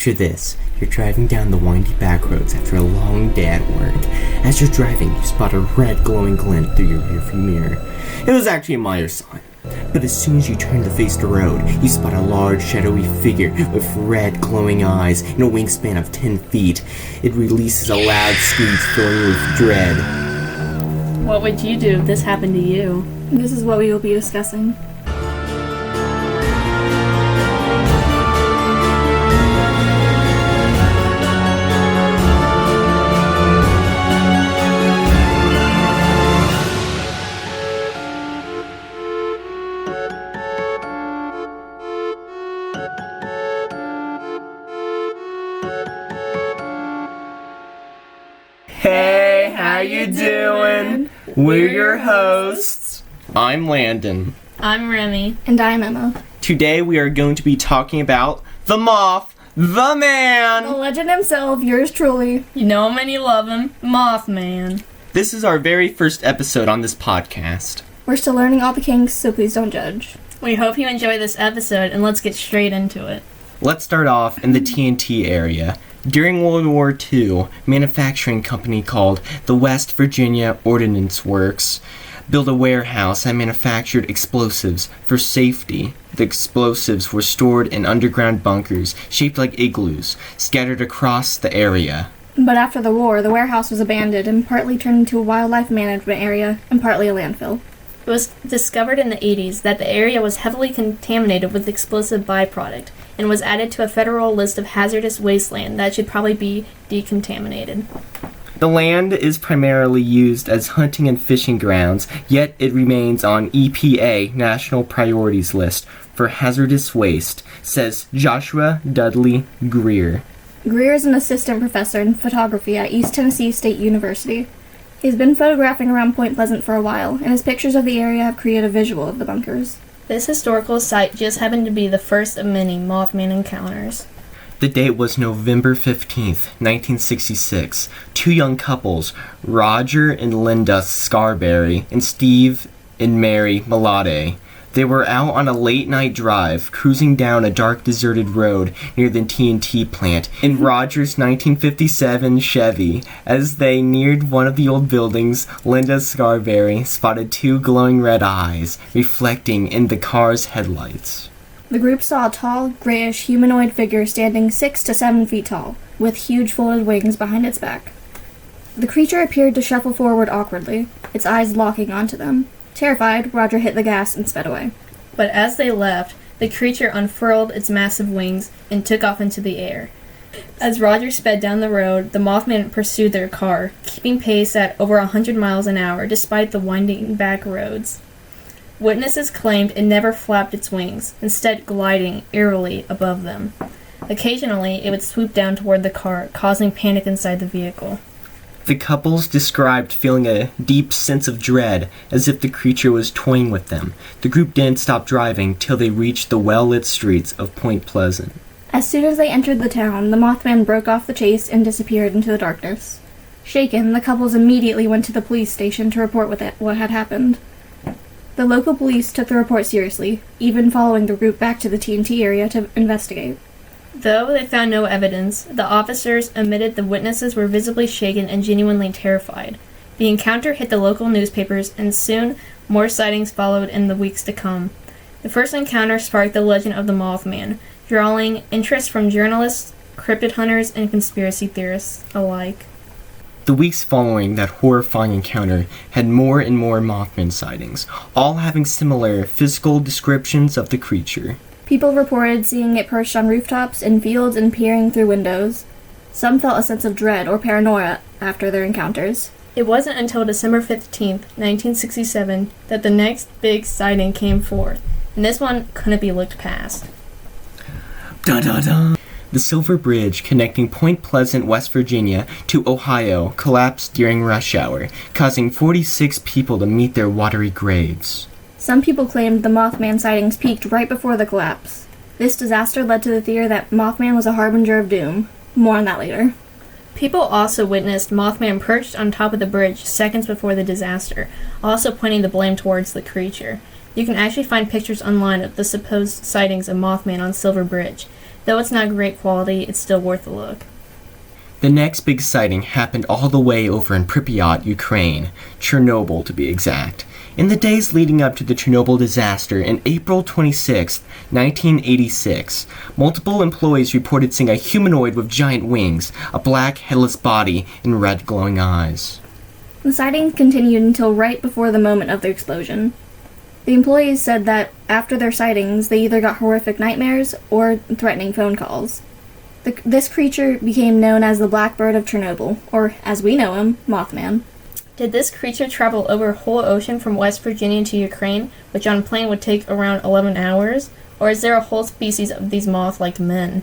Picture this. You're driving down the windy back roads after a long day at work. As you're driving, you spot a red glowing glint through your rearview mirror. It was actually a minor sign. But as soon as you turn to face the road, you spot a large shadowy figure with red glowing eyes and a wingspan of 10 feet. It releases a loud screech filling you with dread. What would you do if this happened to you? This is what we will be discussing. Hey, how you doing? We're your hosts. I'm Landon. I'm Remy. And I'm Emma. Today we are going to be talking about the Moth, the Man. The legend himself, yours truly. You know him and you love him, Mothman. This is our very first episode on this podcast. We're still learning all the kinks, so please don't judge. We hope you enjoy this episode, and let's get straight into it. Let's start off in the TNT area. During World War II, a manufacturing company called the West Virginia Ordnance Works built a warehouse that manufactured explosives for safety. The explosives were stored in underground bunkers shaped like igloos, scattered across the area. But after the war, the warehouse was abandoned and partly turned into a wildlife management area and partly a landfill. It was discovered in the 80s that the area was heavily contaminated with explosive byproduct and was added to a federal list of hazardous wasteland that should probably be decontaminated. The land is primarily used as hunting and fishing grounds, yet it remains on EPA National Priorities List for hazardous waste, says Joshua Dudley Greer. Greer is an assistant professor in photography at East Tennessee State University. He's been photographing around Point Pleasant for a while, and his pictures of the area have created a visual of the bunkers. This historical site just happened to be the first of many Mothman encounters. The date was November 15th, 1966. Two young couples, Roger and Linda Scarberry and Steve and Mary Malade, they were out on a late-night drive, cruising down a dark, deserted road near the TNT plant in Roger's 1957 Chevy. As they neared one of the old buildings, Linda Scarberry spotted two glowing red eyes reflecting in the car's headlights. The group saw a tall, grayish humanoid figure standing 6 to 7 feet tall, with huge folded wings behind its back. The creature appeared to shuffle forward awkwardly, its eyes locking onto them. Terrified, Roger hit the gas and sped away. But as they left, the creature unfurled its massive wings and took off into the air. As Roger sped down the road, the Mothman pursued their car, keeping pace at over 100 miles an hour despite the winding back roads. Witnesses claimed it never flapped its wings, instead gliding eerily above them. Occasionally, it would swoop down toward the car, causing panic inside the vehicle. The couples described feeling a deep sense of dread, as if the creature was toying with them. The group didn't stop driving till they reached the well-lit streets of Point Pleasant. As soon as they entered the town, the Mothman broke off the chase and disappeared into the darkness. Shaken, the couples immediately went to the police station to report what had happened. The local police took the report seriously, even following the group back to the TNT area to investigate. Though they found no evidence, the officers admitted the witnesses were visibly shaken and genuinely terrified. The encounter hit the local newspapers, and soon more sightings followed in the weeks to come. The first encounter sparked the legend of the Mothman, drawing interest from journalists, cryptid hunters, and conspiracy theorists alike. The weeks following that horrifying encounter had more and more Mothman sightings, all having similar physical descriptions of the creature. People reported seeing it perched on rooftops, in fields, and peering through windows. Some felt a sense of dread or paranoia after their encounters. It wasn't until December 15th, 1967, that the next big sighting came forth, and this one couldn't be looked past. Dun dun dun! The Silver Bridge connecting Point Pleasant, West Virginia to Ohio collapsed during rush hour, causing 46 people to meet their watery graves. Some people claimed the Mothman sightings peaked right before the collapse. This disaster led to the theory that Mothman was a harbinger of doom. More on that later. People also witnessed Mothman perched on top of the bridge seconds before the disaster, also pointing the blame towards the creature. You can actually find pictures online of the supposed sightings of Mothman on Silver Bridge. Though it's not great quality, it's still worth a look. The next big sighting happened all the way over in Pripyat, Ukraine, Chernobyl to be exact. In the days leading up to the Chernobyl disaster in April 26, 1986, multiple employees reported seeing a humanoid with giant wings, a black headless body, and red glowing eyes. The sightings continued until right before the moment of the explosion. The employees said that after their sightings, they either got horrific nightmares or threatening phone calls. This creature became known as the Black Bird of Chernobyl, or as we know him, Mothman. Did this creature travel over a whole ocean from West Virginia to Ukraine, which on plane would take around 11 hours? Or is there a whole species of these moths like men?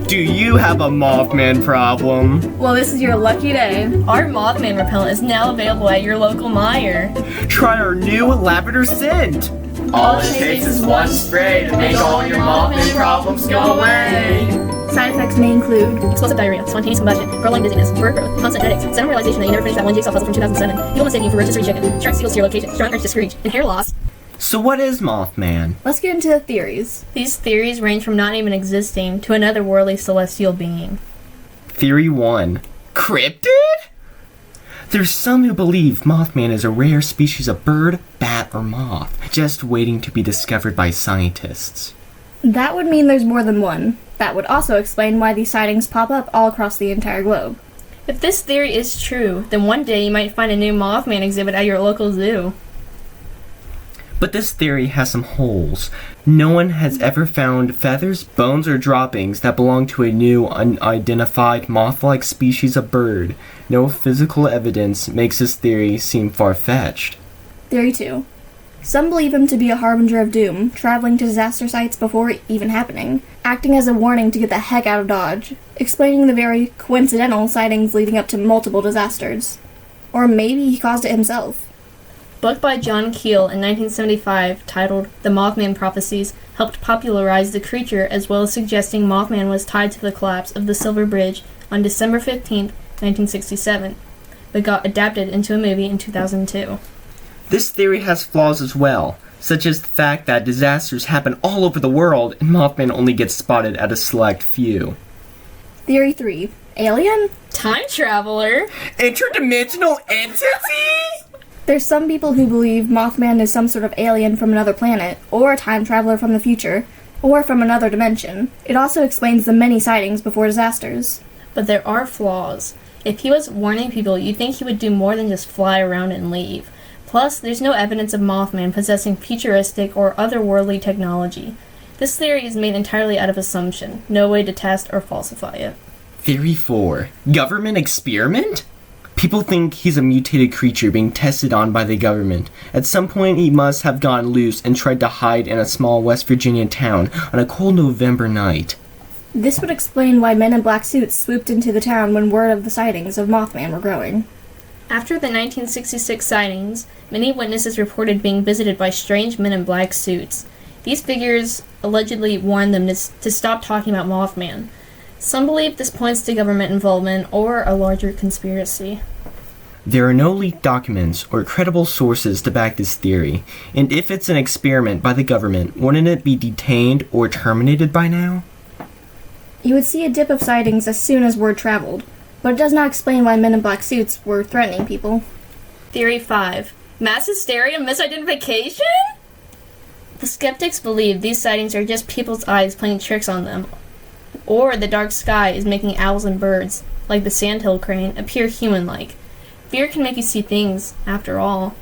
Do you have a Mothman problem? Well, this is your lucky day. Our Mothman repellent is now available at your local Meijer. Try our new lavender scent. All it takes is one spray to make all your Mothman problems go away. Side effects may include Explosive diarrhea, spontaneous combustion, prolonged dizziness, bird growth, constant headaches, sudden realization that you never finished that one jigsaw puzzle from 2007, people mistaking you for rotisserie chicken, shark seals to your location, strong urge to screech, and hair loss. So what is Mothman? Let's get into the theories. These theories range from not even existing to an otherworldly celestial being. Theory 1. Cryptid? There's some who believe Mothman is a rare species of bird, bat, or moth, just waiting to be discovered by scientists. That would mean there's more than one. That would also explain why these sightings pop up all across the entire globe. If this theory is true, then one day you might find a new Mothman exhibit at your local zoo. But this theory has some holes. No one has ever found feathers, bones, or droppings that belong to a new, unidentified moth-like species of bird. No physical evidence makes this theory seem far-fetched. Theory 2. Some believe him to be a harbinger of doom, traveling to disaster sites before even happening, acting as a warning to get the heck out of Dodge, explaining the very coincidental sightings leading up to multiple disasters. Or maybe he caused it himself. A book by John Keel in 1975 titled The Mothman Prophecies helped popularize the creature, as well as suggesting Mothman was tied to the collapse of the Silver Bridge on December 15, 1967, but got adapted into a movie in 2002. This theory has flaws as well, such as the fact that disasters happen all over the world and Mothman only gets spotted at a select few. Theory 3. Alien? Time traveler? Interdimensional entity? There's some people who believe Mothman is some sort of alien from another planet, or a time traveler from the future, or from another dimension. It also explains the many sightings before disasters. But there are flaws. If he was warning people, you'd think he would do more than just fly around and leave. Plus, there's no evidence of Mothman possessing futuristic or otherworldly technology. This theory is made entirely out of assumption, no way to test or falsify it. Theory 4. Government experiment? People think he's a mutated creature being tested on by the government. At some point, he must have gone loose and tried to hide in a small West Virginia town on a cold November night. This would explain why men in black suits swooped into the town when word of the sightings of Mothman were growing. After the 1966 sightings, many witnesses reported being visited by strange men in black suits. These figures allegedly warned them to stop talking about Mothman. Some believe this points to government involvement or a larger conspiracy. There are no leaked documents or credible sources to back this theory, and if it's an experiment by the government, wouldn't it be detained or terminated by now? You would see a dip of sightings as soon as word traveled, but it does not explain why men in black suits were threatening people. Theory 5. Mass hysteria and misidentification? The skeptics believe these sightings are just people's eyes playing tricks on them, or the dark sky is making owls and birds, like the sandhill crane, appear human-like. Fear can make you see things, after all.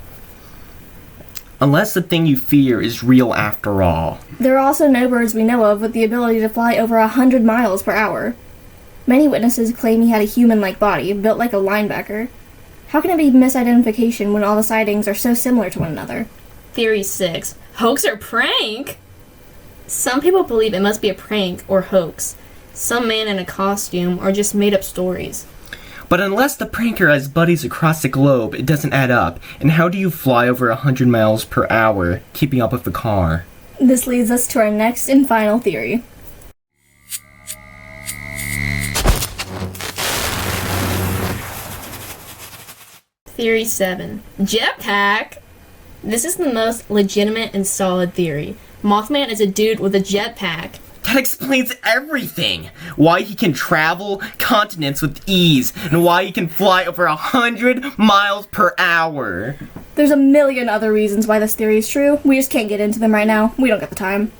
Unless the thing you fear is real after all. There are also no birds we know of with the ability to fly over 100 miles per hour. Many witnesses claim he had a human-like body, built like a linebacker. How can it be misidentification when all the sightings are so similar to one another? Theory 6. Hoax or prank? Some people believe it must be a prank or hoax. Some man in a costume, or just made-up stories. But unless the pranker has buddies across the globe, it doesn't add up. And how do you fly over 100 miles per hour, keeping up with the car? This leads us to our next and final theory. Theory 7. Jetpack? This is the most legitimate and solid theory. Mothman is a dude with a jetpack. That explains everything. Why he can travel continents with ease, and why he can fly over 100 miles per hour. There's a million other reasons why this theory is true. We just can't get into them right now. We don't got the time.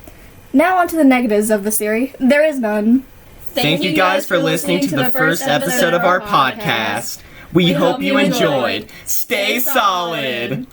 Now on to the negatives of this theory. There is none. Thank you guys for listening to the first episode of our podcast. We hope you enjoyed. Stay solid.